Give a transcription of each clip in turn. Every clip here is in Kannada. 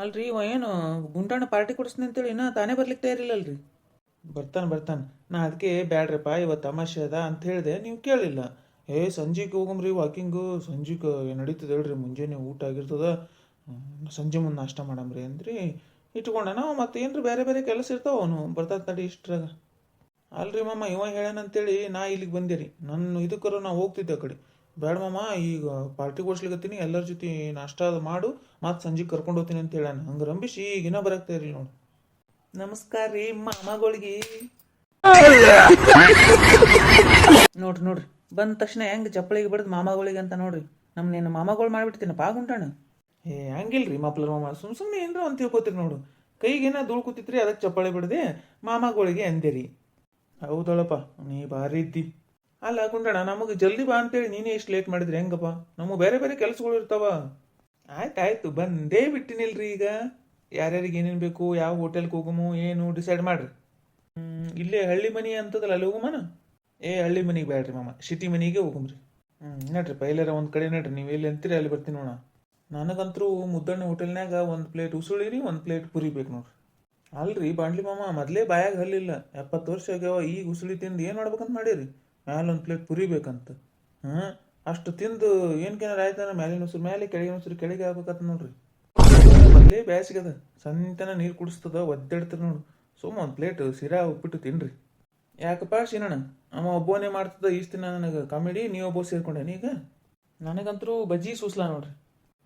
ಅಲ್ರಿ ಇವ ಏನು ಗುಂಡಣ್ಣ ಪಾರ್ಟಿ ಕೊಡಿಸ್ತೀನಿ ಅಂತೇಳಿ ಇನ್ನೂ ತಾನೇ ಬರ್ಲಿಕ್ಕೆ ತಯಾರಿಲ್ಲಲ್ರಿ. ಬರ್ತಾನೆ ನಾ ಅದಕ್ಕೆ ಬ್ಯಾಡ್ರಪ್ಪ ಇವತ್ತು ತಮಾಷೆ ಅದ ಅಂತ ಹೇಳಿದೆ, ನೀವು ಕೇಳಿಲ್ಲ. ಸಂಜೆಗೆ ಹೋಗಮ್ರಿ ವಾಕಿಂಗು, ಸಂಜೆಗೆ ನಡೀತದೆ ಹೇಳ್ರಿ, ಮುಂಜಾನೆ ಊಟ ಆಗಿರ್ತದ, ಸಂಜೆ ಮುಂದೆ ನಾಷ್ಟ ಮಾಡಮ್ರಿ ಅಂದ್ರಿ ಇಟ್ಕೊಂಡ ನಾವು ಮತ್ತೆ ಏನ್ರಿ ಬೇರೆ ಬೇರೆ ಕೆಲಸ ಇರ್ತಾವ ಅವನು ಬರ್ತಾನೆ ತಡಿ ಇಷ್ಟ್ರಾಗ. ಅಲ್ರಿ ಮಾಮ ಇವ ಹೇಳ್ಯಾನಂತೇಳಿ ನಾ ಇಲ್ಲಿಗೆ ಬಂದೆ ರೀ, ನನ್ನ ಇದಕ್ಕರ ನಾ ಹೋಗ್ತಿದ್ದೆ ಆ ಕಡೆ. ಬೇಡ ಮಾಮ ಈಗ ಪಾರ್ಟಿ ಕೊಡ್ಸ್ಲಿಕತ್ತೀನಿ, ಎಲ್ಲರ ಜೊತೆ ನಾಷ್ಟ ಅದು ಮಾಡು, ಮತ್ತೆ ಸಂಜೆಗೆ ಕರ್ಕೊಂಡು ಹೋಗ್ತೀನಿ ಅಂತ ಹೇಳ್ಯಾನ. ಹಂಗೆ ರಂಬಿಸಿ ಈಗಿನ ಬರಾಕ್ತಾ ಇರಲಿ ನೋಡಿ. ನಮಸ್ಕಾರ ರೀ ಮಾಮಗಳಿಗೆ. ನೋಡ್ರಿ ಬಂದ ತಕ್ಷಣ ಹೆಂಗೆ ಚಪ್ಪಳಿಗೆ ಬಿಡದ್ ಮಾಮಗಳಿಗೆ ಅಂತ ನೋಡ್ರಿ. ನಮ್ನೇನು ಮಾಮಗಳು ಮಾಡ್ಬಿಡ್ತೀನಿ ಪಾಗುಂಟಾಣ. ಹಂಗಿಲ್ರಿ ಮಪ್ಲರ್ ಮಾಮ, ಸುಮ್ಮನೆ ಏನ್ರ ಅಂತ ತಿಳ್ಕೊತೀರಿ ನೋಡು. ಕೈಗೇನ ಧೂಳು ಕೂತಿತ್ರಿ, ಅದಕ್ಕೆ ಚಪ್ಪಾಳೆ ಬಿಡದೆ ಮಾಮಗಳಿಗೆ ಅಂದೇರಿ. ಹೌದಳಪ್ಪ ನೀ ಭಾರಿ ಇದ್ದಿ. ಅಲ್ಲ ಗುಂಡಣ್ಣ, ನಮಗೆ ಜಲ್ದಿ ಬಾ ಅಂತೇಳಿ ನೀನೇ ಎಷ್ಟು ಲೇಟ್ ಮಾಡಿದ್ರಿ ಹೆಂಗಪ್ಪ? ನಮಗೆ ಬೇರೆ ಬೇರೆ ಕೆಲಸಗಳು ಇರ್ತಾವ. ಆಯ್ತು ಬಂದೇ ಬಿಟ್ಟಿನಿಲ್ರಿ. ಈಗ ಯಾರ್ಯಾರಿಗೆ ಏನೇನು ಬೇಕು, ಯಾವ ಹೋಟೆಲ್ಗೆ ಹೋಗಮು ಏನು ಡಿಸೈಡ್ ಮಾಡ್ರಿ. ಇಲ್ಲೇ ಹಳ್ಳಿ ಮನಿ ಅಂತದಲ್ಲ ಅಲ್ಲಿ ಹೋಗಮನ. ಹಳ್ಳಿ ಮನಿಗೆ ಬೇಡ್ರಿ ಮಾಮ, ಸಿಟಿ ಮನಿಗೆ ಹೋಗಮ್ರಿ. ನಡ್ರಿಪ್ಪ ಎಲ್ಲಾರ ಒಂದು ಕಡೆ ನಡ್ರಿ, ನೀವು ಎಲ್ಲಿ ಅಂತೀರಿ ಅಲ್ಲಿ ಬರ್ತೀನಿ ನೋಡ. ನನಗಂತರೂ ಮುದ್ದಣ್ಣ ಹೋಟೆಲ್ನಾಗ ಒಂದು ಪ್ಲೇಟ್ ಉಸುಳಿರಿ, ಒಂದು ಪ್ಲೇಟ್ ಪುರಿ ಬೇಕು ನೋಡ್ರಿ. ಅಲ್ರಿ ಬಾಂಡ್ಲಿ ಮಾಮ, ಮೊದಲೇ ಬಾಯಾಗ ಹಲ್ಲಿಲ್ಲ, 70 ವರ್ಷ ಆಗ್ಯಾವ, ಈಗ ಉಸುಳಿ ತಿಂದು ಏನು ಮಾಡ್ಬೇಕಂತ ಮಾಡೀರಿ? ಮ್ಯಾಲೆ ಒಂದು ಪ್ಲೇಟ್ ಪುರಿ ಬೇಕಂತ. ಅಷ್ಟು ತಿಂದು ಏನ್ಕೇನಾರ ಆಯ್ತಾನ, ಮ್ಯಾಲಿನ ಉಸಿರು ಮ್ಯಾಲೆ, ಕೆಳಗಿನ ಉಸಿರು ಕೆಳಗೆ ಆಗ್ಬೇಕಂತ ನೋಡ್ರಿ. ಮೊದಲೇ ಬ್ಯಾಸಿಗದ, ಸಂತನ ನೀರು ಕುಡಿಸ್ತದ, ಒದ್ದಾಡ್ತಿರಿ ನೋಡು. ಸುಮ್ಮ ಒಂದು ಪ್ಲೇಟ್ ಸಿರಾ ಉಪ್ಪಿಟ್ಟು ತಿನ್ರಿ. ಯಾಕಪ್ಪ ಶೀನಣ್ಣ, ಅವ ಒಬ್ಬನೇ ಮಾಡ್ತದ ಇಷ್ಟು ದಿನ ನನಗೆ ಕಾಮಿಡಿ, ನೀವು ಒಬ್ಬ ಸೇರ್ಕೊಂಡೇನಿ ಈಗ? ನನಗಂತರೂ ಬಜ್ಜಿ ಸೂಸ್ಲಾ ನೋಡ್ರಿ.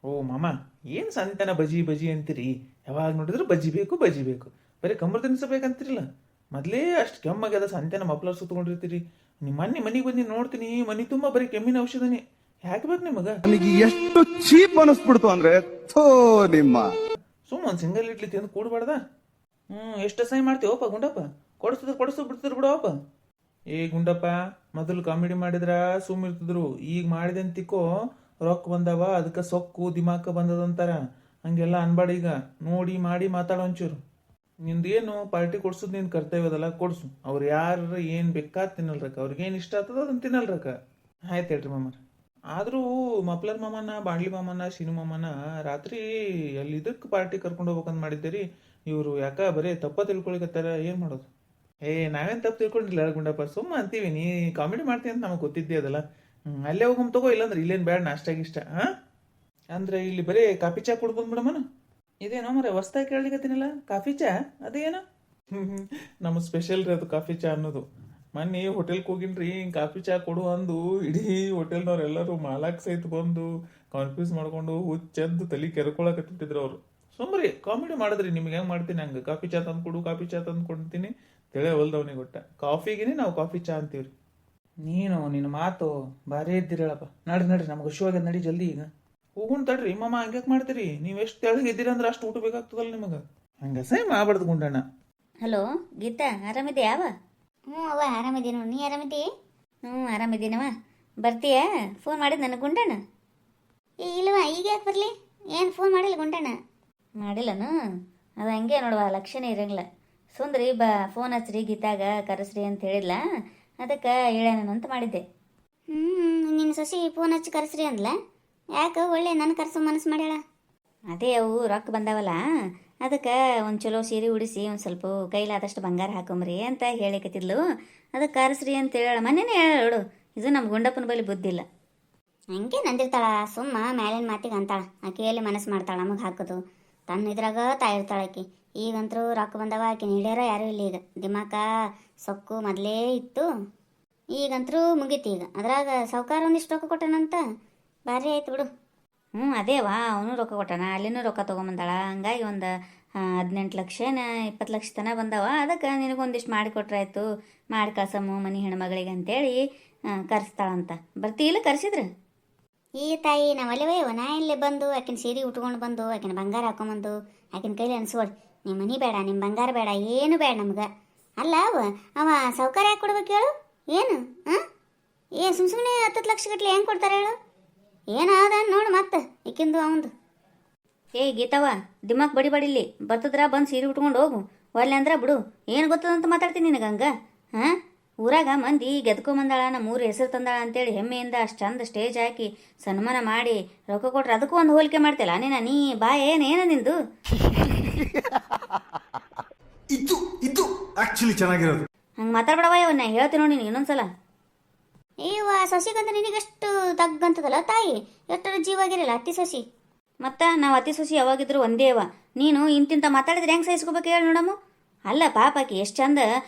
ಓ ಮಾಮ, ಏನು ಸಂತನ ಬಜಿ ಅಂತೀರಿ? ಯಾವಾಗ ನೋಡಿದ್ರು ಬಜ್ಜಿ ಬೇಕು ಬರೀ ಕಂಬರ್ ತಿನ್ನಿಸಬೇಕಂತಿರಲ್ಲ. ಮೊದಲೇ ಅಷ್ಟು ಕೆಮ್ಮಾಗ್ಯದ, ಸಂತೆನ ಮಪ್ಲರ್ ಸುತ್ತಕೊಂಡಿರ್ತೀರಿ. ನಿಮ್ಮ ಮನೆಗೆ ಬಂದು ನೋಡ್ತೀನಿ, ಮನೆ ತುಂಬ ಬರೀ ಕೆಮ್ಮಿನ ಔಷಧನೇ. ಯಾಕೆ ಬೇಕು ನಿಮಗ? ನನಗೆ ಎಷ್ಟು ಚೀಪ್ ಅನಿಸ್ಬಿಡ್ತು ಅಂದ್ರೆ ನಿಮ್ಮ ಸುಮ್ಮ ಒಂದು ಸಿಂಗಲ್ ಇಡ್ಲಿ ತಿಂದು ಕೂಡ್ಬಾರ್ದ? ಎಷ್ಟು ಸಹಿ ಮಾಡ್ತೀವಪ್ಪ ಗುಂಡಪ್ಪ? ಕೊಡಿಸ್ತಿದ್ರು ಬಿಡ್ತಿದ್ರು ಬಿಡವಪ್ಪ. ಗುಂಡಪ್ಪ, ಮೊದಲು ಕಾಮಿಡಿ ಮಾಡಿದ್ರ ಸುಮ್ಮ ಇರ್ತಿದ್ರು, ಈಗ ಮಾಡಿದೆ ಅಂತಿಕೋ ರೊಕ್ಕ ಬಂದವ, ಅದಕ್ಕೆ ಸೊಕ್ಕು ದಿಮಾಕ ಬಂದದಂತಾರ. ಹಂಗೆಲ್ಲ ಅನ್ಬೇಡ. ಈಗ ನೋಡಿ ಮಾಡಿ ಮಾತಾಡೋ ಒಂಚೂರು. ನಿಂದೇನು ಪಾರ್ಟಿ ಕೊಡ್ಸೋದು ನಿನ್ನ ಕರ್ತವ್ಯ ಅದಲ್ಲ, ಕೊಡ್ಸು. ಅವ್ರು ಯಾರು ಏನು ಬೇಕಾದ ತಿನ್ನಲ್ರಕ್ಕ, ಅವ್ರಿಗೇನು ಇಷ್ಟ ಆಗ್ತದ ಅದನ್ನು ತಿನ್ನಲ್ರಕ್ಕ. ಆಯ್ತು ಹೇಳ್ರಿ ಮಾಮರ. ಆದರೂ ಮಪ್ಲರ್ ಮಾಮನ, ಬಾಂಡ್ಲಿ ಮಾಮನ, ಶೀನು ಮಾಮನ ರಾತ್ರಿ ಅಲ್ಲಿ ಇದಕ್ಕೆ ಪಾರ್ಟಿ ಕರ್ಕೊಂಡು ಹೋಗ್ಬೇಕಂತ ಮಾಡಿದ್ದೀರಿ. ಇವರು ಯಾಕ ಬರೀ ತಪ್ಪ ತಿಳ್ಕೊಳಿಕತ್ತಾರ, ಏನು ಮಾಡೋದು? ನಾವೇನು ತಪ್ಪು ತಿಳ್ಕೊಂಡಿಲ್ಲ ಗುಂಡಪ್ಪ, ಸುಮ್ಮ ಅಂತೀವಿ. ನೀ ಕಾಮಿಡಿ ಮಾಡ್ತೀವಿ ಅಂತ ನಮಗೆ ಗೊತ್ತಿದ್ದೆ ಅದಲ್ಲ. ಅಲ್ಲೇ ಹೋಗಮ್ ತಗೋ, ಇಲ್ಲಾಂದ್ರೆ ಇಲ್ಲೇನು ಬೇಡ ನಾಷ್ಟಾಗಿಷ್ಟ. ಅಂದ್ರೆ ಇಲ್ಲಿ ಬರೀ ಕಾಫಿ ಚಾ ಕುಡ್ದು ಬಂದ್ಬಿಡಮನ. ಇದೇನೋ ಮರ ಹೊಸ್ದಾಗಿ ಕೇಳಲಿಕತ್ತೀನಿಲ್ಲ, ಕಾಫಿ ಚಾ ಅದೇನು? ನಮ್ಮ ಸ್ಪೆಷಲ್ ರೀ ಅದು ಕಾಫಿ ಚಾ ಅನ್ನೋದು. ಮೊನ್ನೆ ಹೋಟೆಲ್ಗೆ ಹೋಗಿನ್ರಿ, ಹಿಂಗೆ ಕಾಫಿ ಚಾ ಕೊಡು ಅಂದು ಇಡೀ ಹೋಟೆಲ್ನವ್ರೆಲ್ಲರೂ ಮಾಲಾಕ್ ಸಹಿತ ಬಂದು ಕನ್ಫ್ಯೂಸ್ ಮಾಡ್ಕೊಂಡು ಹುಚ್ಚೆದ್ದು ತಲೆ ಕೆರ್ಕೊಳಕತ್ತಿದ್ರು ಅವರು. ಸುಮ್ರಿ ಕಾಮಿಡಿ ಮಾಡಿದ್ರಿ, ನಿಮ್ಗೆ ಹೆಂಗೆ ಮಾಡ್ತೀನಿ ಹಂಗೆ. ಕಾಫಿ ಚಾ ತಂದು ಕೊಡ್ತೀನಿ ತಿಳೆ ಹೊಲ್ದವನಿಗೆ ಕೊಟ್ಟ. ಕಾಫಿಗಿನೇ ನಾವು ಕಾಫಿ ಚಾ ಅಂತೀವ್ರಿ. ನಿನ್ನ ಮಾತು ಭಾರಿ ಇದ್ದೀರಳಪ್ಪ. ನಡ್ರಿ ನಮ್ಗೆ ಖುಷಿಯಾಗ್ಯದ, ನಡಿ ಜಲ್ದಿ ಈಗ ಹೋಗುಣ್ ತಡ್ರಿ. ಮಾಮ ಹಂಗ್ಯಾಕೆ ಮಾಡ್ತೀರಿ? ನೀವು ಎಷ್ಟು ತೆಳಗೆ ಇದ್ದೀರಿ ಅಂದ್ರೆ ಅಷ್ಟು ಊಟ ಬೇಕಾಗ್ತದಲ್ಲ ನಿಮಗೆ. ಹಂಗ ಸೈ ಮಾಡ್ಬಾರ್ದು ಗುಂಡಣ್ಣ. ಹಲೋ ಗೀತಾ, ಆರಾಮಿದ್ಯಾ? ಅವ್ವ ಆರಾಮಿದ್ದೀನಿ. ನೀ ಆರಾಮಿದ್ದೀ? ಆರಾಮಿದ್ದೀನವ. ಬರ್ತೀಯಾ? ಫೋನ್ ಮಾಡಿದ್ ನನಗೆ ಗುಂಡಣ್ಣ? ಇಲ್ವಾ, ಈಗ ಯಾಕೆ ಬರಲಿ? ಏನು ಫೋನ್ ಮಾಡಿಲ್ಲ ಗುಂಡಣ್ಣ? ಮಾಡಿಲ್ಲನು? ಅದು ಹಂಗೆ ನೋಡುವ, ಲಕ್ಷಣ ಇರಂಗಿಲ್ಲ. ಸುಂದ್ರಿ ಫೋನ್ ಹಚ್ಚ್ರಿ, ಗೀತಾಗ ಕರೆಸ್ರಿ ಅಂತ ಹೇಳಿದ್ಲ, ಅದಕ್ಕೆ ಹೇಳೋಣ ಮಾಡಿದ್ದೆ. ನಿನ್ನ ಸೊಸಿ ಫೋನ್ ಹಚ್ಚಿ ಕರೆಸ್ರಿ ಅಂದ್ಲ? ಯಾಕೆ ಒಳ್ಳೆ ನನ್ನ ಕರೆಸೋ ಮನಸ್ಸು ಮಾಡ್ಯಾಳ? ಅದೇ ಅವು ರೊಕ್ಕ ಬಂದಾವಲ್ಲ, ಅದಕ್ಕೆ ಒಂದು ಚಲೋ ಸೀರೆ ಉಡಿಸಿ ಒಂದು ಸ್ವಲ್ಪ ಕೈಲಾದಷ್ಟು ಬಂಗಾರ ಹಾಕೊಂಬ್ರಿ ಅಂತ ಹೇಳಿಕತ್ತಿದ್ಲು. ಅದಕ್ಕೆ ಕರೆಸ್ರಿ ಅಂತ ಹೇಳ ಮನೇನೇ ಹೇಳು. ಇದು ನಮ್ಮ ಗುಂಡಪ್ಪನ ಬಳಿ ಬುದ್ಧಿ ಇಲ್ಲ. ಹಂಗೆ ನಂದಿರ್ತಾಳ, ಸುಮ್ಮ ಮ್ಯಾಲಿನ ಮಾತಿಗೆ ಅಂತಾಳ. ಆಕೆಯಲ್ಲಿ ಮನಸ್ಸು ಮಾಡ್ತಾಳ ನಮಗೆ ಹಾಕೋದು. ತನ್ನ ಇದ್ರಾಗ ತಾಯಿರ್ತಾಳ ಆಕಿ. ಈಗಂತರೂ ರೊಕ್ಕ ಬಂದವ, ಆಕೆ ನೀಡ್ಯಾರ ಯಾರೂ ಇಲ್ಲ. ಈಗ ದಿಮಾಕ ಸೊಕ್ಕು ಮೊದಲೇ ಇತ್ತು, ಈಗಂತರೂ ಮುಗೀತಿ. ಈಗ ಅದ್ರಾಗ ಸಾವ್ಕಾರ ಒಂದಿಷ್ಟು ರೊಕ್ಕ ಕೊಟ್ಟನಂತ, ಭಾರಿ ಆಯ್ತು ಬಿಡು. ಅದೇವಾ, ಅವನು ರೊಕ್ಕ ಕೊಟ್ಟಾನ, ಅಲ್ಲಿನೂ ರೊಕ್ಕ ತೊಗೊಂಬಂದಾಳ. ಹಂಗಾಗಿ ಒಂದು 18 ಲಕ್ಷ 20 ಲಕ್ಷ ತನಕ ಬಂದವ. ಅದಕ್ಕೆ ನಿನಗೊಂದಿಷ್ಟು ಮಾಡಿಕೊಟ್ರಾಯ್ತು, ಮಾಡಿ ಕಳ್ಸಮ್ಮು ಮನೆ ಹೆಣ್ಮಗಳಿಗೆ ಅಂತೇಳಿ ಕರೆಸ್ತಾಳಂತ. ಬರ್ತೀಯಿಲ್ಲ ಕರೆಸಿದ್ರೆ? ಈ ತಾಯಿ ನಾವಲ್ಲವೇ ನಾ ಇಲ್ಲೇ ಬಂದು ಆಕಿನ ಸೀರೆ ಉಟ್ಕೊಂಡು ಬಂದು ಆಕಿನ ಬಂಗಾರ ಹಾಕೊಂಬಂದು ಆಕಿನ ಕೈಲಿ ಅನ್ಸೋಳು, ನಿಮ್ಮ ಮನೆ ಬೇಡ, ನಿಮ್ಮ ಬಂಗಾರ ಬೇಡ, ಏನು ಬೇಡ ನಮ್ಗೆ. ಅಲ್ಲ ಅವ ಸೌಕರ್ಯ ಯಾಕೆ ಕೊಡ್ಬೇಕು ಹೇಳು? ಏನು ಸುಮ್ಮನೆ 10 ಲಕ್ಷ ಗಟ್ಲೆ ಹೆಂಗೆ ಕೊಡ್ತಾರೆ ಹೇಳು? ಏನಾದ ನೋಡು ಮತ್ತೆ ಈಕಿಂದು ಅವಂದು. ಗೀತವ್ವ, ದಿಮಾಕ್ ಬಡಿಲಿ. ಬರ್ತದ್ರ ಬಂದು ಸೀರೆ ಉಟ್ಕೊಂಡು ಹೋಗು, ಒಲ್ಲೆ ಅಂದ್ರೆ ಬಿಡು. ಏನು ಗೊತ್ತದಂತ ಮಾತಾಡ್ತೀನಿ ನಿನಗೆ ಹಂಗೆ? ಊರಾಗ ಮಂದಿ ಗೆದ್ಕೊಂಬಂದಾಳ ನಮ್ಮ ಊರು ಹೆಸರು ತಂದಾಳ ಅಂತೇಳಿ ಹೆಮ್ಮೆಯಿಂದ ಅಷ್ಟು ಚಂದ ಸ್ಟೇಜ್ ಹಾಕಿ ಸನ್ಮಾನ ಮಾಡಿ ರೊಕ್ಕ ಕೊಟ್ರೆ ಅದಕ್ಕೂ ಒಂದು ಹೋಲಿಕೆ ಮಾಡ್ತಿಲ್ಲ ನೀ ಬಾ ಏನ ನಿಂದು ಇದು ಆಕ್ಚುಲಿ ಚೆನ್ನಾಗಿರೋದು. ಹಂಗೆ ಮಾತಾಡ್ಬೇಡವ ಇವ ನಾ ಹೇಳ್ತೀನಿ ನೋಡಿ ನೀನು ಇನ್ನೊಂದ್ಸಲ. ಏವ ಸೊಸಿಗಂತ ನಿನಗಷ್ಟು ತಗ್ಗಂತದಲ್ಲ ತಾಯಿ, ಎಷ್ಟರ ಜೀವಾಗಿರಲ್ಲ ಅತ್ತಿ ಸೊಸಿ. ಮತ್ತು ನಾವು ಅತ್ತಿ ಸೊಸಿ ಯಾವಾಗಿದ್ರು ಒಂದೇ ಅವ. ನೀನು ಇಂತಿಂತ ಮಾತಾಡಿದ್ರೆ ಹೆಂಗೆ ಸಹಿಸ್ಕೋಬೇಕು ಹೇಳಿ ನೋಡಮ್ಮ. ಅಲ್ಲ ಪಾಪಾಕಿ ಎಷ್ಟು ಚಂದ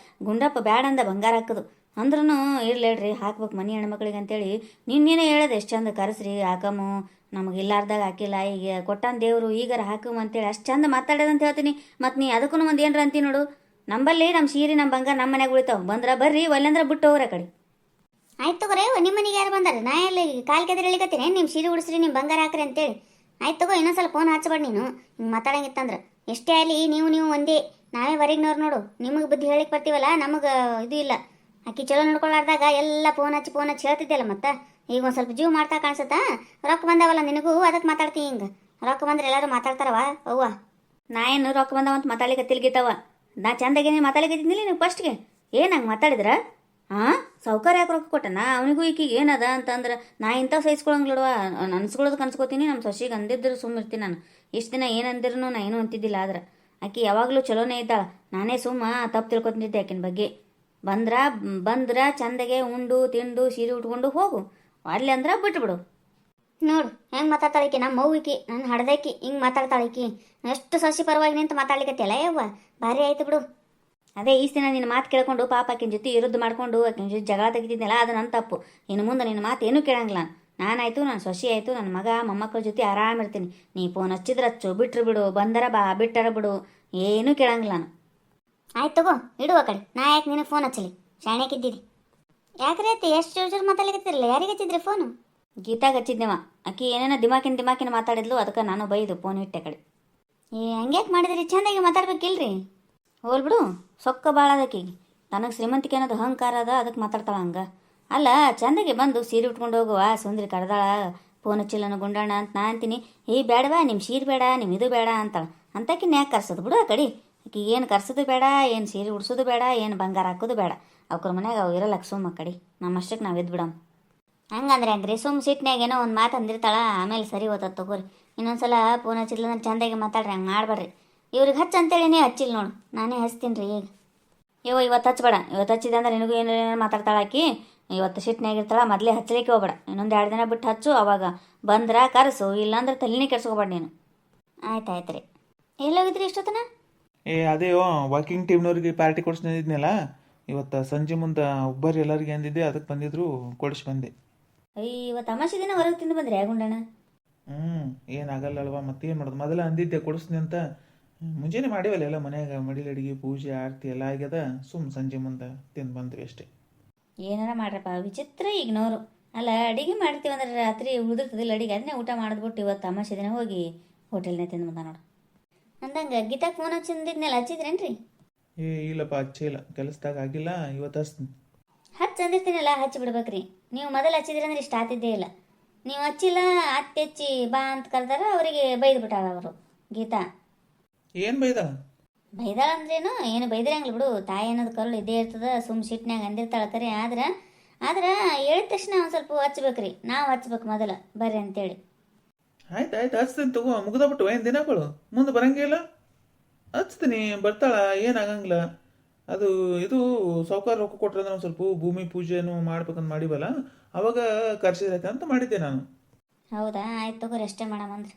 ಗುಂಡಪ್ಪ ಬ್ಯಾಡ ಅಂದ ಬಂಗಾರ ಹಾಕೋದು ಅಂದ್ರೂ ಇರ್ಲೇಳ್ರಿ ಹಾಕ್ಬೇಕು ಮನೆ ಹೆಣ್ಮಕ್ಳಿಗೆ ಅಂತೇಳಿ ನೀನೇ ಹೇಳೋದು ಎಷ್ಟು ಚಂದ ಕರೆಸ್ರಿ ಹಾಕಮ್ಮು, ನಮಗೆ ಇಲ್ಲಾರ್ದಾಗ ಹಾಕಿಲ್ಲ, ಈಗ ಕೊಟ್ಟಾನ ದೇವರು ಈಗಾರ ಹಾಕಮ್ಮ ಅಂತೇಳಿ ಅಷ್ಟು ಚಂದ ಮಾತಾಡೋದಂತ ಹೇಳ್ತೀನಿ. ಮತ್ತು ನೀ ಅದಕ್ಕೂ ಒಂದು ಏನರ ಅಂತೀನಿ ನೋಡು. ನಂಬಲ್ಲಿ ನಮ್ಮ ಸೀರೆ ನಮ್ಮ ಬಂಗಾರ ನಮ್ಮ ಮನೆಗೆ ಉಳಿತಾವ, ಬಂದ್ರೆ ಬರ್ರಿ ಒಲ್ಲೆಂದ್ರೆ ಬಿಟ್ಟು ಹೋಗ್ರ ಕಡೆ. ಆಯ್ತು ತಗೋರೆ, ನಿಮ್ಮ ಮನೆಗೆ ಯಾರು ಬಂದಾರೆ? ನಾ ಎಲ್ಲಿ ಕಾಲು ಕೆದ್ರೆ ಹೇಳಿಕತ್ತೀನಿ ನಿಮ್ಮ ಸೀರೆ ಉಡಿಸ್ರಿ ನಿಮ್ಮ ಬಂಗಾರ ಹಾಕ್ರಿ ಅಂತೇಳಿ. ಆಯ್ತು ತಗೋ, ಇನ್ನೊಂದ್ಸಲ ಫೋನ್ ಹಚ್ಚಬೇಡ ನೀನು ಹಿಂಗೆ ಮಾತಾಡಂಗಿತ್ತಂದ್ರೆ. ಎಷ್ಟೇ ಆಗಲಿ ನೀವು ಒಂದೇ, ನಾವೇ ಹೊರಗಿನವ್ರು ನೋಡು. ನಿಮಗೆ ಬುದ್ಧಿ ಹೇಳಿಕ್ ಬರ್ತೀವಲ್ಲ, ನಮಗೆ ಇದು ಇಲ್ಲ. ಆಕಿ ಚಲೋ ನೋಡ್ಕೊಳ್ಳಾರ್ದಾಗ ಎಲ್ಲ ಫೋನ್ ಹಚ್ಚಿ ಹೇಳ್ತಿದ್ದೆಲ್ಲ. ಮತ್ತೆ ಈಗ ಒಂದು ಸ್ವಲ್ಪ ಜೀವ ಮಾಡ್ತಾ ಕಾಣಿಸುತ್ತಾ? ರೊಕ್ಕ ಬಂದಾವಲ್ಲ ನಿನಗೂ, ಅದಕ್ಕೆ ಮಾತಾಡ್ತೀನಿ. ಹಿಂಗೆ ರೊಕ್ಕ ಬಂದ್ರೆ ಎಲ್ಲರೂ ಮಾತಾಡ್ತಾರವ ಅವ್ವ. ನಾ ಏನು ರೊಕ್ಕ ಬಂದಾವಂತ ಮಾತಾಡ್ಲಿಕ್ಕೆ ತಿಲ್ಗಿತ್ತವ. ನಾ ಚಂದಾಗೇನೆ ಮಾತಾಡ್ಲಿಕ್ಕತ್ತಿದ್ನಿಲ್ಲ ನೀವು ಫಸ್ಟ್ಗೆ. ಏನು ಹಂಗೆ ಮಾತಾಡಿದ್ರ? ಹಾಂ, ಸೌಕರ್ಯ ಯಾಕೆ ರೊಕ್ಕ ಕೊಟ್ಟನ ಅವನಿಗೂ ಈಕಿಗೆ ಏನದ ಅಂತಂದ್ರೆ ನಾ ಇಂಥವು ಸಹಿಸ್ಕೊಳಂಗಿಲ್ಲವ. ಅನ್ಸ್ಕೊಳ್ಳೋದು ಕನ್ಸ್ಕೊತೀನಿ. ನಮ್ಮ ಸೊಸಿಗೆ ಅಂದಿದ್ರು ಸುಮ್ಮಿರ್ತೀನಿ ನಾನು. ಇಷ್ಟು ದಿನ ಏನಂದಿರೂ ನಾ ಏನೂ ಅಂತಿದ್ದಿಲ್ಲ. ಆದ್ರೆ ಆಕಿ ಯಾವಾಗಲೂ ಚಲೋನೇ ಇದ್ದಾಳ. ನಾನೇ ತಪ್ಪು ತಿಳ್ಕೊತಿದ್ದೆ ಆಕಿನ ಬಗ್ಗೆ. ಬಂದ್ರ ಚಂದಗೆ ಉಂಡು ತಿಂಡು ಸೀರೆ ಉಟ್ಕೊಂಡು ಹೋಗು, ಅಲ್ಲಿ ಅಂದ್ರೆ ಬಿಟ್ಬಿಡು. ನೋಡು ಹೆಂಗೆ ಮಾತಾಡ್ತಾಳಿಕಿ ನಮ್ಮ ಮೌವಿಕಿ, ನನ್ನ ಹಡ್ದಕ್ಕಿ ಹಿಂಗೆ ಮಾತಾಡ್ತಾಳಿಕಿ. ಎಷ್ಟು ಸೊಸಿ ಪರವಾಗಿ ನಿಂತು ಮಾತಾಡ್ಲಿಕ್ಕತ್ತಿಯಲ್ಲ ಯವ್ವ, ಭಾರಿ ಆಯ್ತು ಬಿಡು. ಅದೇ ಈ ದಿನ ನಿನ್ನ ಮಾತು ಕೇಳ್ಕೊಂಡು ಪಾಪ ಆಕಿನ ಜೊತೆ ವಿರುದ್ಧ ಮಾಡ್ಕೊಂಡು ಆಕಿನ ಜೊತೆ ಜಗಳ ತೆಗಿತಿದ್ನಲ್ಲ, ಅದು ನನ್ನ ತಪ್ಪು. ಇನ್ನು ಮುಂದೆ ನಿನ್ನ ಮಾತು ಏನೂ ಕೇಳಂಗಿಲ್ಲ. ನಾನಾಯ್ತು, ನನ್ನ ಸೊಸಿ ಆಯಿತು, ನನ್ನ ಮಗ ಮೊಮ್ಮಕ್ಕಳ ಜೊತೆ ಆರಾಮಿರ್ತೀನಿ. ನೀ ಫೋನ್ ಹಚ್ಚಿದ್ರೆ ಹಚ್ಚು, ಬಿಟ್ರು ಬಿಡು, ಬಂದರ ಬಾ, ಬಿಟ್ಟರ ಬಿಡು, ಏನೂ ಕೇಳಂಗಿಲ್ಲ ನಾನು. ಆಯ್ತು ತಗೋ, ಇಡುವ ಕಡೆ. ನಾ ಯಾಕೆ ನಿನಗೆ ಫೋನ್ ಹಚ್ಚಲಿ? ಶಾಣ್ಯಾಕಿದ್ದೀರಿ ಯಾಕ್ರಿ ಅತ್ತಿ? ಎಷ್ಟು ಜೋರು ಮಾತಾಡ್ಲಿಕ್ಕತ್ತಿರಲ್ಲ. ಯಾರಿಗೆ ಹಚ್ಚಿದ್ರಿ ಫೋನು? ಗೀತಾಗ ಹಚ್ಚಿದ್ನೇವ. ಆಕಿ ಏನೇನೋ ದಿಮಾಕಿನ ಮಾತಾಡಿದ್ಲು, ಅದಕ್ಕೆ ನಾನು ಬೈದು ಫೋನ್ ಇಟ್ಟೆ ಕಡೆ. ಹಂಗ್ಯಾಕೆ ಮಾಡಿದ್ರಿ? ಚಂದಾಗಿ ಮಾತಾಡ್ಬೇಕಿಲ್ರಿ. ಹೋಲ್ ಬಿಡು, ಸೊಕ್ಕ ಭಾಳ ಅದಕ್ಕೀಗ. ತನಗೆ ಶ್ರೀಮಂತಿಕೆ ಅನ್ನೋದು ಅಹಂಕಾರ ಅದ, ಅದಕ್ಕೆ ಮಾತಾಡ್ತಾಳ ಹಂಗೆ. ಅಲ್ಲ, ಚಂದಾಗಿ ಬಂದು ಸೀರೆ ಉಟ್ಕೊಂಡು ಹೋಗುವ ಸುಂದ್ರಿ ಕರೆದಾಳ. ಫೋನ್ ಹಚ್ಚಿಲ್ಲನ ಗುಂಡಣ್ಣ ಅಂತ ನಾ ಅಂತೀನಿ. ಬೇಡವಾ, ನಿಮ್ಮ ಸೀರೆ ಬೇಡ, ನಿಮ್ಮ ಇದು ಬೇಡ ಅಂತಾಳೆ. ಅಂತಕಿನ್ನ ಯಾಕೆ ಕರ್ಸೋದು ಬಿಡು ಆ ಕಡೆ. ಆಕಿ ಏನು ಕರ್ಸೋದು ಬೇಡ, ಏನು ಸೀರೆ ಉಡ್ಸೋದು ಬೇಡ, ಏನು ಬಂಗಾರ ಹಾಕೋದು ಬೇಡ. ಅವ್ರ ಮನ್ಯಾಗ ಅವು ಇರಲ್ಲ ಸುಮ್ಮ ಕಡೆ. ನಮ್ಮಷ್ಟಕ್ಕೆ ನಾವು ಎದ್ದು ಬಿಡಮ್ಮ. ಹಂಗಂದ್ರೆ ಹಂಗ್ರಿ ಸುಮ್ಮ ಸಿಟ್ನಾಗ ಏನೋ ಒಂದು ಮಾತು ಅಂದಿರ್ತಾಳ, ಆಮೇಲೆ ಸರಿ ಹೋತದ ತಗೋರಿ. ಇನ್ನೊಂದ್ಸಲ ಫೋನ್ ಹಚ್ಚಿಲ್ಲ ಅಂದ್ರೆ ಚಂದಾಗಿ ಮಾತಾಡ್ರಿ, ಹಂಗೆ ಮಾಡ್ಬೇಡ್ರಿ. ಇವ್ರಿಗೆ ಹಚ್ಚ ಅಂತೇಳಿನೇ ಹಚ್ಚಿಲ್ಲ ನೋಡು, ನಾನೇ ಹಚ್ತೀನಿ ರೀ ಈಗ. ಇವತ್ತು ಹಚ್ಬೇಡ. ಇವತ್ತು ಹಚ್ಚಿದೆ ಅಂದ್ರೆ ನಿನಗೂ ಏನೇನು ಮಾತಾಡ್ತಾಳೆ ಆಕಿ. ಇವತ್ತು ಸಿಟ್ನಾಗಿರ್ತಾಳ, ಮೊದಲೇ ಹಚ್ಚಲಿಕ್ಕೆ ಹೋಗ್ಬೇಡ. ಇನ್ನೊಂದು 2 ದಿನ ಬಿಟ್ಟು ಹಚ್ಚು, ಅವಾಗ ಬಂದ್ರೆ ಕರೆಸು, ಇಲ್ಲಾಂದ್ರೆ ತಲೆನೇ ಕೆಡ್ಸ್ಕೊಬೇಡ ನೀನು. ಆಯ್ತು ರೀ. ಎಲ್ಲೋಗಿದ್ರಿ ಇಷ್ಟೊತ್ತನ? ಅದೇ ವಾಕಿಂಗ್ ಟೀಮ್ನವ್ರಿಗೆ ಪಾರ್ಟಿ ಕೊಡಿಸ್ತಿದ್ನಲ್ಲ, ಇವತ್ತು ಸಂಜೆ ಮುಂದೆ ಒಬ್ಬರು ಎಲ್ಲರಿಗೆ ಅಂದಿದ್ದೆ, ಅದಕ್ಕೆ ಬಂದಿದ್ರು, ಕೊಡಿಸಿ ಬಂದೆ. ಇವತ್ತು ಅಮಾಸೆ ದಿನ ಹೊರಗೆ ತಿಂದು ಬಂದ್ರಿ ಗುಂಡಣ್ಣ? ಏನಾಗಲ್ಲ ಅಲ್ವಾ, ಮತ್ತೇನು ಮಾಡೋದು. ಮೊದಲ ಅಂದಿದ್ದೆ ಕೊಡಿಸ್ತೀನಿ ಅಂತ. ಮುಂಜಾನೆ ಮಾಡಿವಲ್ಲ ಎಲ್ಲ ಮನ್ಯಾಗ, ಮಡಿಲು ಅಡಿಗೆ ಪೂಜೆ ಆರತಿ ಎಲ್ಲ ಆಗ್ಯದ. ಸಂಜೆ ಮುಂದೆ ತಿಂದು ಬಂದ್ವಿ ಅಷ್ಟೇ. ಏನಾರ ಮಾಡ್ರಪ್ಪ, ವಿಚಿತ್ರ ಈಗಿನವರು. ಅಲ್ಲ, ಅಡಿಗೆ ಮಾಡ್ತೀವಿ ಅಂದ್ರೆ ರಾತ್ರಿ ಉಳಿದಿರ್ತದಿಲ್ಲ ಅಡಿಗೆ, ಅದನ್ನೇ ಊಟ ಮಾಡಿದ್ಬಿಟ್ಟು ಇವತ್ತು ಅಮಾಸೆ ದಿನ ಹೋಗಿ ಹೋಟೆಲ್ನೇ ತಿಂದು ಬಂದ ನೋಡು. ಅಂದಂಗೆ ಗೀತಾಗ ಫೋನ್ ಹಚ್ಚಿದ್ನೆಲ್ಲ ಹಚ್ಚಿದ್ರೇನ್ರಿ? ಇಲ್ಲಪ್ಪ, ಹಚ್ಚಿಲ್ಲ, ಕೆಲಸದಾಗ ಆಗಿಲ್ಲ. ಇವತ್ತು ಹಚ್ತೀನಿ. ಅಂದಿರ್ತೀನಲ್ಲ, ಹಚ್ಚಿ ಬಿಡ್ಬೇಕ್ರಿ. ನೀವು ಮೊದಲು ಹಚ್ಚಿದ್ರಿ ಅಂದ್ರೆ ಇಷ್ಟ ಆತಿದ್ದೇ ಇಲ್ಲ. ನೀವು ಹಚ್ಚಿಲ್ಲ, ಅತ್ತೆ ಹಚ್ಚಿ ಬಾ ಅಂತ ಕರೆದಾರ, ಅವರಿಗೆ ಬೈದು ಬಿಟ್ಟಾಳ ಅವರು. ಗೀತಾ ಏನು ಬೈದಾಳ? ಬೈದಾಳ ಅಂದ್ರೇನು, ಏನು ಬೈದಿರಂಗಿಲ್ಲ ಬಿಡು. ತಾಯಿ ಅನ್ನೋದು ಕರುಳು ಇದ್ದೇ ಇರ್ತದ. ಸುಮ್ ಸಿಟ್ನಾಗ ಅಂದಿರ್ತಾಳ ಕರೆ. ಆದ್ರೆ ಹೇಳಿದ ತಕ್ಷಣ ಒಂದು ಸ್ವಲ್ಪ ಹಚ್ಬೇಕ್ರಿ. ನಾವು ಹಚ್ಬೇಕು ಮೊದಲು, ಬರ್ರಿ ಅಂತೇಳಿ. ಆಯ್ತು ಹಚ್ತೀನಿ ತಗೋ. ಮುಗ್ದಬಿಟ್ಟು ಏನು ದಿನಗಳು ಮುಂದೆ ಬರಂಗಿಲ್ಲ. ಹಚ್ತೀನಿ, ಬರ್ತಾಳ, ಏನಾಗಂಗಿಲ್ಲ. ಅದು ಇದು ಸಾವುಕಾರ ರೊಕ್ಕ ಕೊಟ್ರೆ ಅಂದ್ರೆ ಒಂದು ಸ್ವಲ್ಪ ಭೂಮಿ ಪೂಜೆನೂ ಮಾಡ್ಬೇಕಂತ ಮಾಡಿವಲ್ಲ, ಅವಾಗ ಕರ್ಸಿದ್ರೈತೆ ಅಂತ ಮಾಡಿದ್ದೆ ನಾನು. ಹೌದಾ, ಆಯ್ತು ತಗೋರಿ, ಅಷ್ಟೇ ಮಾಡಮಂದ್ರೆ.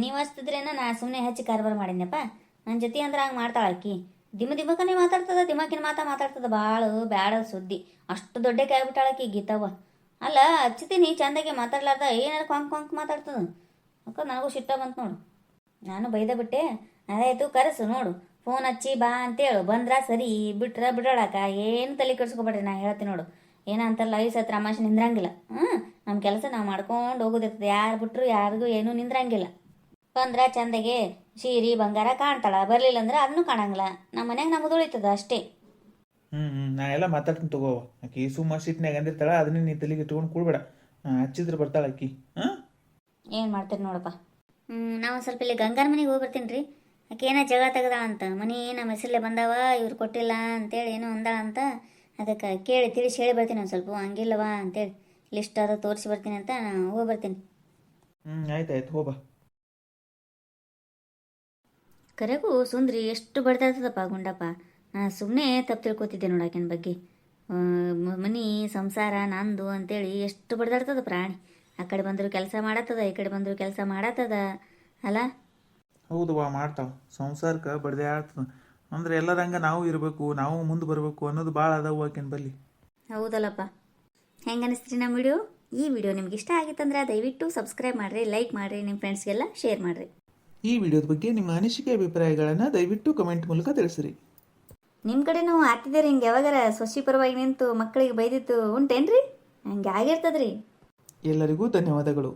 ನೀವು ಹಚ್ತಿದ್ರೇನ, ನಾ ಸುಮ್ಮನೆ ಹಚ್ಚಿ ಕಾರ್ಬಾರ್ ಮಾಡಿದ್ನಪ್ಪ. ನನ್ನ ಜೊತೆ ಅಂದ್ರೆ ಹಂಗೆ ಮಾಡ್ತಾಳ ಆಕಿ. ದಿಮಕನೇ ಮಾತಾಡ್ತದ, ದಿಮಾಕಿನ ಮಾತಾಡ್ತದ. ಭಾಳ ಬ್ಯಾಡ ಸುದ್ದಿ. ಅಷ್ಟು ದೊಡ್ಡ ಆಗ್ಬಿಟ್ಟಾಳಕಿ ಗೀತವ್ವ. ಅಲ್ಲ, ಹಚ್ಚಿತೀನಿ ಚಂದಾಗಿ ಮಾತಾಡ್ಲಾರ್ದ ಏನಾರ ಕೊಂಕ್ ಮಾತಾಡ್ತದ. ಅಕ್ಕ ನನಗೂ ಸಿಟ್ಟ ಬಂತು ನೋಡು. ನಾನು ಬೈದ ಬಿಟ್ಟೆ. ಅದಾಯ್ತು, ಕರೆಸು ನೋಡು, ಫೋನ್ ಹಚ್ಚಿ ಬಾ ಅಂತೇಳು. ಬಂದ್ರ ಸರಿ, ಬಿಡಾಳಕ್ಕ. ಏನು ತಲೆ ಕೆಡ್ಸ್ಕೊಬೇಡ್ರಿ, ನಾ ಹೇಳ್ತೀನಿ ನೋಡು. ಏನಂತಾರಲ್ಲ, ಈ ಸತ್ರ ಅಮಾಶೆ ನಿಂದ್ರಂಗಿಲ್ಲ. ನಮ್ಮ ಕೆಲಸ ನಾವು ಮಾಡ್ಕೊಂಡು ಹೋಗೋದಿರ್ತದೆ. ಯಾರು ಬಿಟ್ರು ಯಾರಿಗೂ ಏನೂ ನಿಂದ್ರಂಗಿಲ್ಲ. ಬಂದ್ರೆ ಚಂದಾಗೆ ಸೀರೆ ಬಂಗಾರ ಕಾಣ್ತಾಳ, ಬರಲಿಲ್ಲ ಅಂದ್ರೆ ಅದನ್ನು ಕಾಣಂಗಿಲ್ಲ. ನಮ್ಮ ಮನ್ಯಾಗ ನಮ್ಗೆ ಉಳಿತದ ಅಷ್ಟೇ. ನಾ ಎಲ್ಲ ಮಾತಾಡ್ತೀನಿ ತಗೋ. ಆಕಿ ಸುಮ್ಮ ಸಿಟ್ನಾಗ ಅಂದಿರ್ತಾಳ, ಅದನ್ನ ನೀ ತಲೆಗೆ ಇಟ್ಕೊಂಡು ಕೂಡ್ಬೇಡ. ಹಚ್ಚಿದ್ರೆ ಬರ್ತಾಳ ಆಕಿ. ಏನು ಮಾಡ್ತೀರಿ ನೋಡಪ್ಪ. ನಾವು ಸ್ವಲ್ಪ ಇಲ್ಲಿ ಗಂಗಾರ ಮನೆಗೆ ಹೋಗಿ ಬರ್ತೀನಿ ರೀ. ಆಕೆ ಏನೋ ಜಗಳ ತೆಗ್ದಾಳ ಅಂತ. ಮನೆ ನಮ್ಮ ಹೆಸರಲ್ಲೇ ಬಂದಾವ, ಇವ್ರು ಕೊಟ್ಟಿಲ್ಲ ಅಂತೇಳಿ ಏನೋ ಅಂದಾಳ ಅಂತ. ಅದಕ್ಕೆ ಕೇಳಿ ತಿಳಿಸಿ ಹೇಳಿ ಬರ್ತೀನಿ ಒಂದು ಸ್ವಲ್ಪ ಹಂಗಿಲ್ಲವಾ ಅಂತೇಳಿ ಲಿಸ್ಟ್ ಅದು ತೋರಿಸಿ ಬರ್ತೀನಿ ಅಂತ ಹೋಗಿ ಬರ್ತೀನಿ. ಆಯ್ತಾಯ್ತು ಹೋಗ್ಬಾ. ಕರೆಗೂ ಸುಂದ್ರಿ ಎಷ್ಟು ಬಡ್ದಾಡ್ತದಪ್ಪ ಗುಂಡಪ್ಪ. ನಾನು ಸುಮ್ಮನೆ ತಪ್ಪು ತಿಳ್ಕೊತಿದ್ದೆ ನೋಡಾಕಿನ ಬಗ್ಗೆ. ಮನಿ ಸಂಸಾರ ನಂದು ಅಂತೇಳಿ ಎಷ್ಟು ಬಡ್ದಾಡ್ತದ ಪ್ರಾಣಿ. ಆ ಕಡೆ ಬಂದರೂ ಕೆಲಸ ಮಾಡತ್ತದ, ಈ ಕಡೆ ಬಂದರೂ ಕೆಲಸ ಮಾಡತ್ತದ ಅಲ್ಲ. ಹೌದವ್ವ, ಮಾಡ್ತಾವ ಸಂಸಾರಕ್ಕೆ ಬಡ್ದೆ ಆಗ್ತದ. ಅಂದ್ರೆ ಎಲ್ಲರಂಗ ನಾವು ಇರಬೇಕು, ನಾವು ಮುಂದೆ ಬರಬೇಕು ಅನ್ನೋದು ಭಾಳ ಅದಾವು ಆಕಿನ ಬಲ್ಲಿ. ಹೌದಲ್ಲಪ್ಪ. ಹೆಂಗೆ ಅನಿಸ್ತೀರಿ ನಮ್ಮ ವಿಡಿಯೋ? ಈ ವಿಡಿಯೋ ನಿಮ್ಗೆ ಇಷ್ಟ ಆಗಿತ್ತಂದ್ರೆ ದಯವಿಟ್ಟು ಸಬ್ಸ್ಕ್ರೈಬ್ ಮಾಡಿರಿ, ಲೈಕ್ ಮಾಡಿರಿ, ನಿಮ್ಮ ಫ್ರೆಂಡ್ಸ್ಗೆಲ್ಲ ಶೇರ್ ಮಾಡಿರಿ. ಈ ವಿಡಿಯೋದ ಬಗ್ಗೆ ನಿಮ್ಮ ಅನಿಸಿಕೆ ಅಭಿಪ್ರಾಯಗಳನ್ನು ದಯವಿಟ್ಟು ಕಮೆಂಟ್ ಮೂಲಕ ತಿಳಿಸಿರಿ. ನಿಮ್ಮ ಕಡೆನೂ ಆಗ್ತಿದ್ದೀರಿ ಹಿಂಗೆ ಯಾವಾಗಾರ ಸೊಸಿ ಪರವಾಗಿ ನಿಂತು ಮಕ್ಕಳಿಗೆ ಬೈದಿತ್ತು ಉಂಟೇನ್ರಿ? ಹಂಗೆ ಆಗಿರ್ತದ್ರಿ. ಎಲ್ಲರಿಗೂ ಧನ್ಯವಾದಗಳು.